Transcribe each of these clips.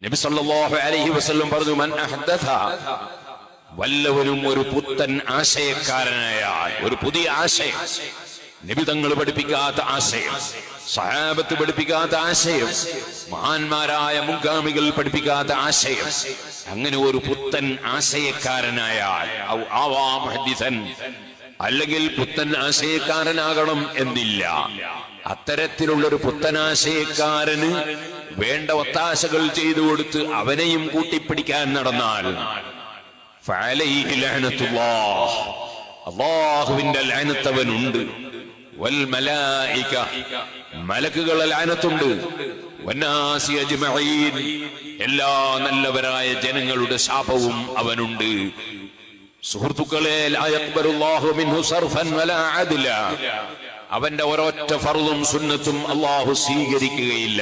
നബി സല്ലല്ലാഹു അലൈഹി വസല്ലം പറഞ്ഞു, മൻ അഹ്ദഥ, വല്ലവനും ഒരു പുത്തൻ ആശയക്കാരനായാൽ, ഒരു പുതിയ ആശയം, നബി തങ്ങൾ പഠിപ്പിക്കാത്ത ആശയം, സഹാബത്ത് പഠിപ്പിക്കാത്ത ആശയം, മഹാന്മാരായ മുൻഗാമികൾ പഠിപ്പിക്കാത്ത ആശയം, അങ്ങനെ ഒരു പുത്തൻ ആശയക്കാരനായാൽ, ഔ ആവാ മുഹദ്ദിസൻ, അല്ലെങ്കിൽ പുത്തൻ ആശയക്കാരനാകണം എന്നില്ല, അത്തരത്തിലുള്ളൊരു പുത്തനാശയക്കാരന് വേണ്ട ഒത്താശകൾ ചെയ്തു കൊടുത്ത് അവനെയും കൂട്ടിപ്പിടിക്കാൻ നടന്നാൽ ഫഅലൈഹി ലഅനത്തുല്ലാഹ്, അല്ലാഹുവിന്റെ ലഅനത്ത് അവനുണ്ട്. വൽ മലായിക, മലക്കുകളുടെ ലഅനത്തുണ്ട്. വന്നാസി അജ്മഈൻ, എല്ലാ നല്ലവരായ ജനങ്ങളുടെ ശാപവും അവനുണ്ട്. സുഹൃത്തുക്കളെ, ലാ യഖ്ബലുല്ലാഹു മിൻഹു സർഫൻ വലാ അദ്ല, അവന്റെ ഒരൊറ്റ ഫർളും സുന്നത്തും അല്ലാഹു സ്വീകരിക്കുകയില്ല.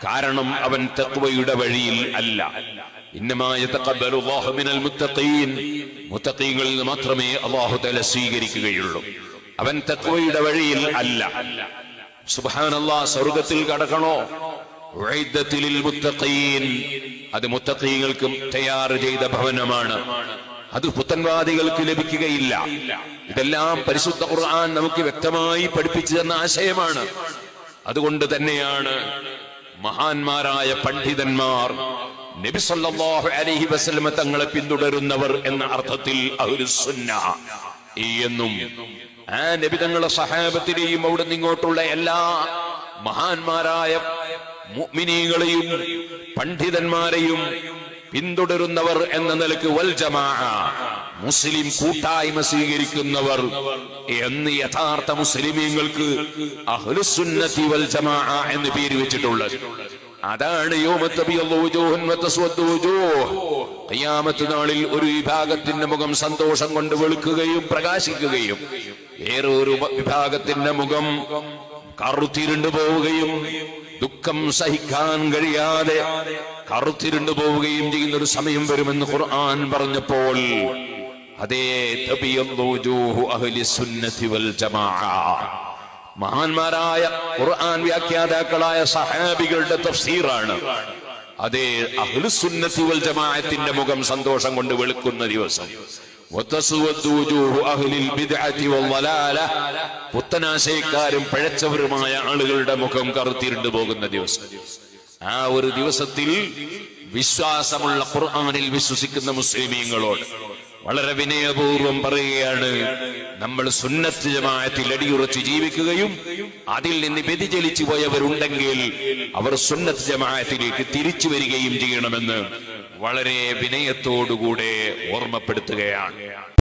കാരണം അവൻ തഖ്വയുടെ വഴിയിൽ അല്ല. ഇന്നമാ യതഖബ്ബലുല്ലാഹു മിനൽ മുത്തഖീൻ, മുത്തഖീങ്ങളിൽ നിന്ന് മാത്രമേ അല്ലാഹു തആല സ്വീകരിക്കുകയുള്ളൂ. അവൻ തഖ്വയുടെ വഴിയിൽ അല്ല. സുബ്ഹാനല്ലാഹ്, സ്വർഗ്ഗത്തിൽ കടക്കണോ? ഉഇദ്ദത്തിൽ ലിൽ മുത്തഖീൻ, അത് മുത്തഖീങ്ങൾക്ക് തയ്യാർ ചെയ്ത ഭവനമാണ്. അത് പുത്തൻവാദികൾക്ക് ലഭിക്കുകയില്ല. ഇതെല്ലാം പരിശുദ്ധ ഖുർആൻ നമുക്ക് വ്യക്തമായി പഠിപ്പിച്ചു തന്ന ആശയമാണ്. അതുകൊണ്ട് തന്നെയാണ് മഹാന്മാരായ പണ്ഡിതന്മാർ നബി സല്ലല്ലാഹു അലൈഹി വസല്ലം തങ്ങളെ പിന്തുടരുന്നവർ എന്ന അർത്ഥത്തിൽ അഹ്ലുസ് സുന്നഹ എന്നും, ആ നബി തങ്ങളുടെ സഹാബത്തിനെയും അവിടെ നിങ്ങോട്ടുള്ള എല്ലാ മഹാന്മാരായ മുഅ്മിനീങ്ങളെയും പണ്ഡിതന്മാരെയും പിന്തുടരുന്നവർ എന്ന നിലക്ക് വൽ ജമാഅ, മുസ്ലിം കൂട്ടായ്മ സ്വീകരിക്കുന്നവർ എന്ന് യഥാർത്ഥ മുസ്ലിമീങ്ങൾക്ക് അഹ്ലുസ് സുന്നത്തി വൽ ജമാഅ എന്ന് പേര് വെച്ചിട്ടുള്ളത്. അതാണ് യൗമ തബിയദ്ദു വുജൂഹുൻ വതസ്വദ്ദു വുജൂഹ്, ഖിയാമത്ത് നാളിൽ ഒരു വിഭാഗത്തിന്റെ മുഖം സന്തോഷം കൊണ്ട് വെളുക്കുകയും പ്രകാശിക്കുകയും വേറൊരു വിഭാഗത്തിന്റെ മുഖം കറുത്തിരുണ്ടു പോവുകയും ദുഃഖം സഹിക്കാൻ കഴിയാതെ കറുത്തിരുണ്ടു പോവുകയും ചെയ്യുന്ന ഒരു സമയം വരുമെന്ന് ഖുർആൻ പറഞ്ഞപ്പോൾ, അതേ തബിയദ്ദു വുജൂഹു അഹ്ലിസ് സുന്നത്തി വൽ ജമാഅ, മഹാന്മാരായ ഖുർആൻ വ്യാഖ്യാതാക്കളായ സഹാബികളുടെ തഫ്സീറാണ്. അതേ അഹ്ലുസ് സുന്നത്തി വൽ ജമാഅത്തിന്റെ മുഖം സന്തോഷം കൊണ്ട് വെളുക്കുന്ന ദിവസം. വതസ്വദ്ദു വുജൂഹു അഹ്ലിൽ ബിദ്അത്തി വൽ ളലാല, പുത്തനാശയക്കാരും പഴച്ചവരുമായ ആളുകളുടെ മുഖം കറുത്തിരുണ്ടു പോകുന്ന ദിവസം. ആ ഒരു ദിവസത്തിൽ വിശ്വാസമുള്ള ഖുർആനിൽ വിശ്വസിക്കുന്ന മുസ്ലിമീങ്ങളോട് വളരെ വിനയപൂർവം പറയുകയാണ്, നമ്മൾ സുന്നത്ത് ജമാഅത്തിൽ അടിയുറച്ച് ജീവിക്കുകയും അതിൽ നിന്ന് വ്യതിചലിച്ചു പോയവരുണ്ടെങ്കിൽ അവർ സുന്നത്ത് ജമാഅത്തിലേക്ക് തിരിച്ചു വരികയും ചെയ്യണമെന്ന് വളരെ വിനയത്തോടുകൂടെ ഓർമ്മപ്പെടുത്തുകയാണ്.